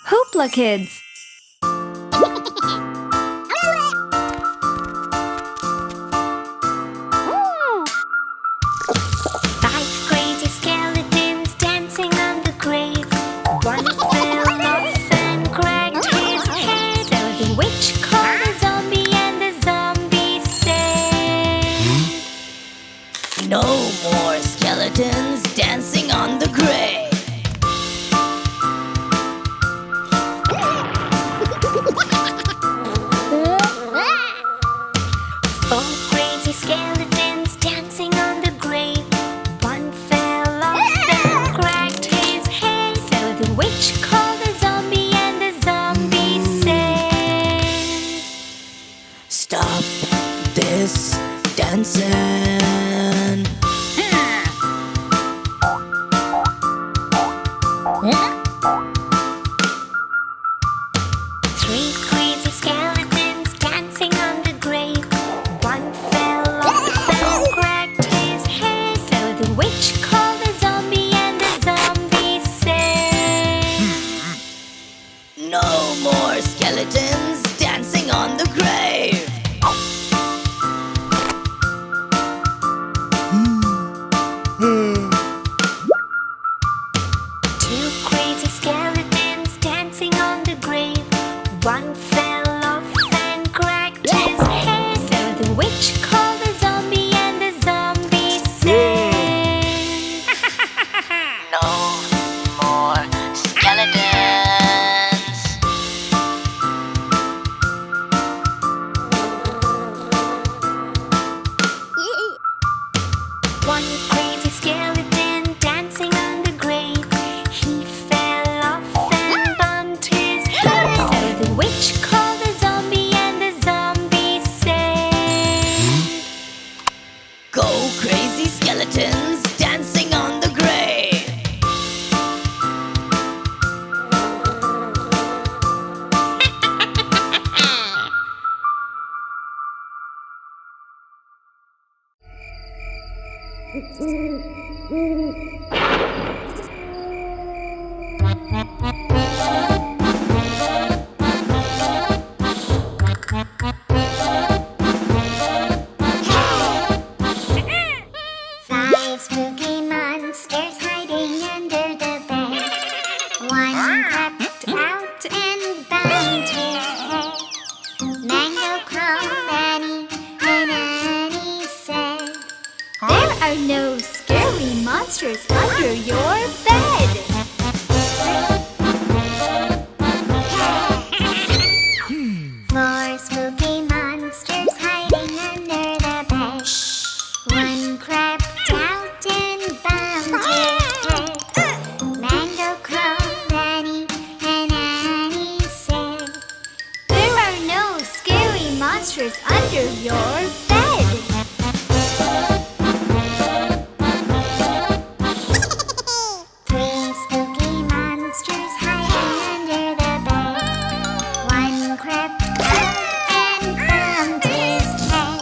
Hoopla Kidz. Five crazy skeletons dancing on the grave. One fell off and cracked his head. So the witch called the zombie and the zombie said, No more skeletons dancing on the grave. Four crazy skeletons dancing on the grave. One fell off and cracked his head. So the witch called the zombie and the zombie said, Stop this dancing. Three crazy skeletons dancing on the grave. One fell off and cracked his head. So the witch called the zombie and the zombie said, No more skeletons dancing on the grave. Two crazy skeletons dancing on the grave. One fell off and cracked his head. So the witch called the zombie and the zombie said, No more skeletons. One crazy skeleton dancing on the grave. He fell off and bumped his head. So the witch called the zombie and the zombie said, Go crazy skeletons dancing on the grave. Five spooky monsters hiding under the bed. One crept out and bumped his head. Mango called Annie, and Annie said, There are no scary monsters under your bed. Four spooky monsters hiding under the bed. One crept out and bumped his head. Mango called Annie, and Annie said, There are no scary monsters under your bed. Three spooky monsters hiding under the bed. One crept out and bumped his head.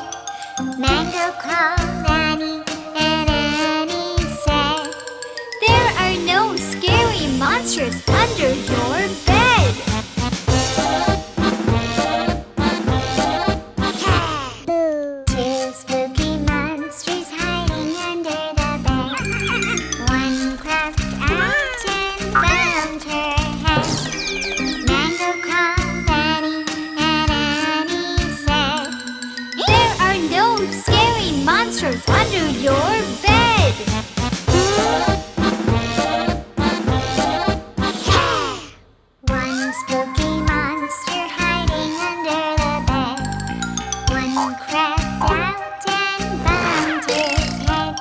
Mango called Annie, and Annie said, There are no scary monsters under your bed. Two spooky monsters hiding under the bed. One crept out and bumped her head. Mango called Annie, and Annie said, There are no scary monsters under your bed. One spooky monster hiding under the bed. One crept out and bumped his head.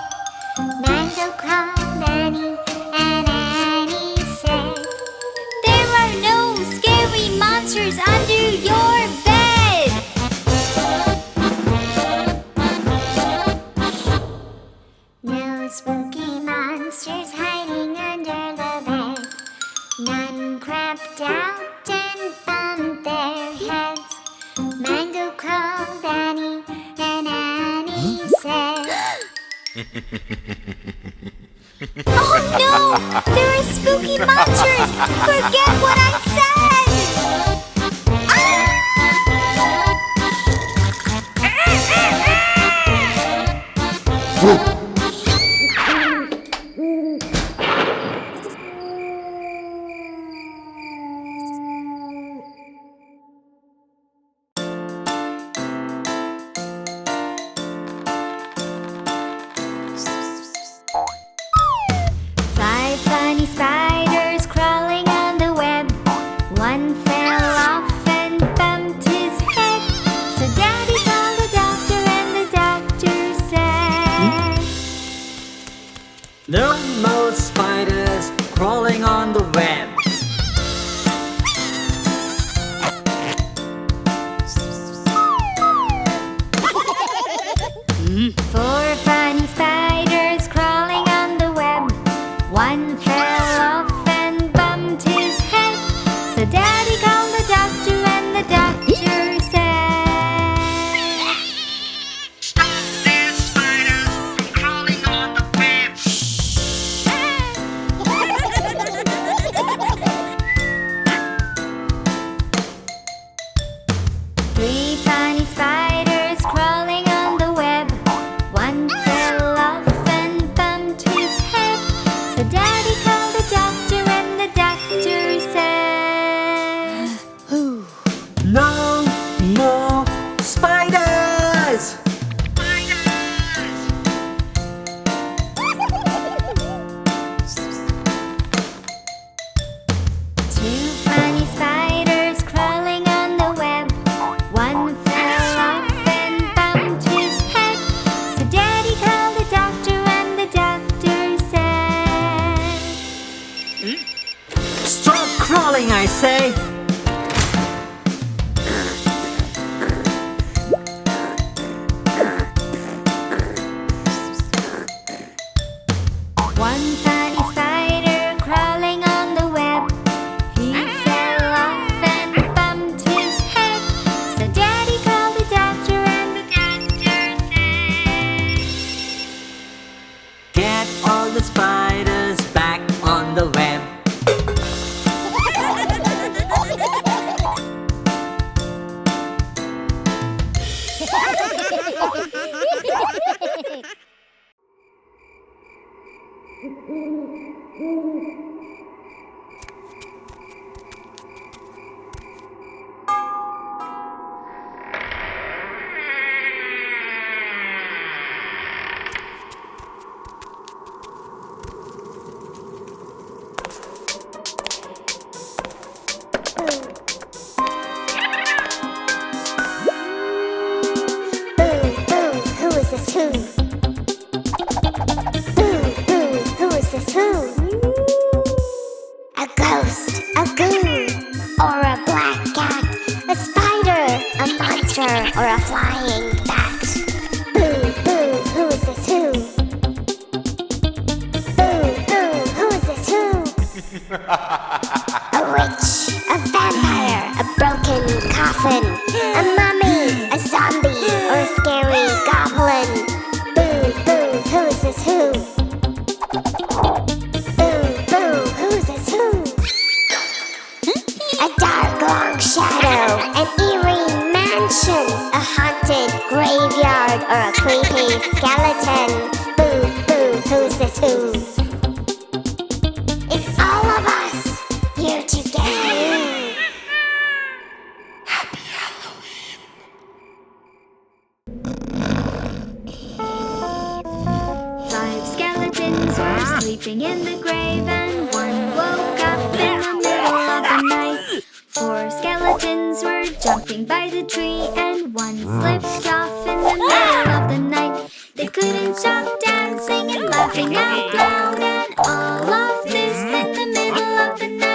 Mango called Annie, and Annie said, There are no scary monsters under your bed. No spooky monsters hiding under the bed. None crept out and bumped their heads. Mango called Annie, and Annie said, Oh no! There are spooky monsters! Forget what I said! birthday! One funny spider crawling on the web. He fell off and bumped his head. So Daddy called the doctor and the doctor said, Get all the spiders back on the web. Who is this who? Who is this who? A ghost, a goo, or a black cat, a spider, a monster, or a flying bat. Who is this who? Who is this who? A witch, a vampire, a broken coffin, a mummy, a zombie, or a scary goblin. Who is this who? Who is this who? A dark long shadow, an eerie mansion, a haunted graveyard, or a creepy skeleton. Who's this who? It's all of us here together. five skeletons were sleeping in the grave, and one woke up in the middle of the night. Four skeletons were jumping by the tree, and one slipped off in the middle of the night. They couldn't stop dancing and laughing out loud, and all of this in the middle of the night.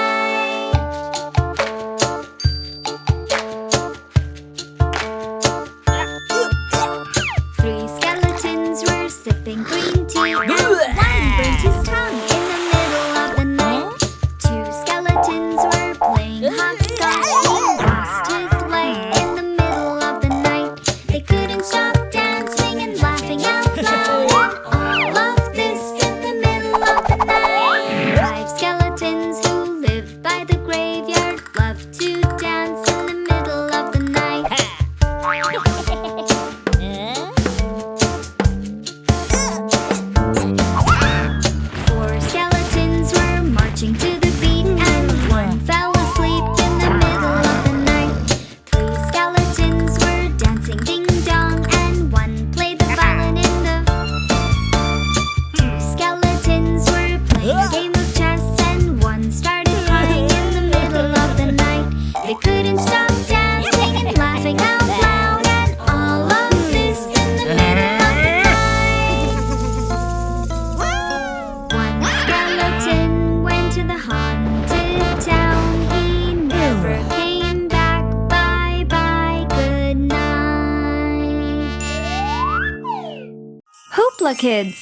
Three skeletons were sipping green tea, and one burnt his tongue in the middle of the night. Two skeletons were playing hopscotch. He lost his leg in the middle of the night. They couldn't stop dancing and laughing out loud, and all of this in the middle of the night. Five skeletons who live by the graveyard love to dance in the middle of the night. Four skeletons were marching to the beat, and one fell asleep in the middle of the night. Three skeletons were dancing ding dong, and one played the violin in the. Two skeletons were playing a game of chess, and one started crying in the middle of the night. They couldn't stop dancing and laughing out loud, and all of this in the middle of the night. One skeleton went to the haunted town. He never came back. Bye bye, good night. Hoopla Kidz.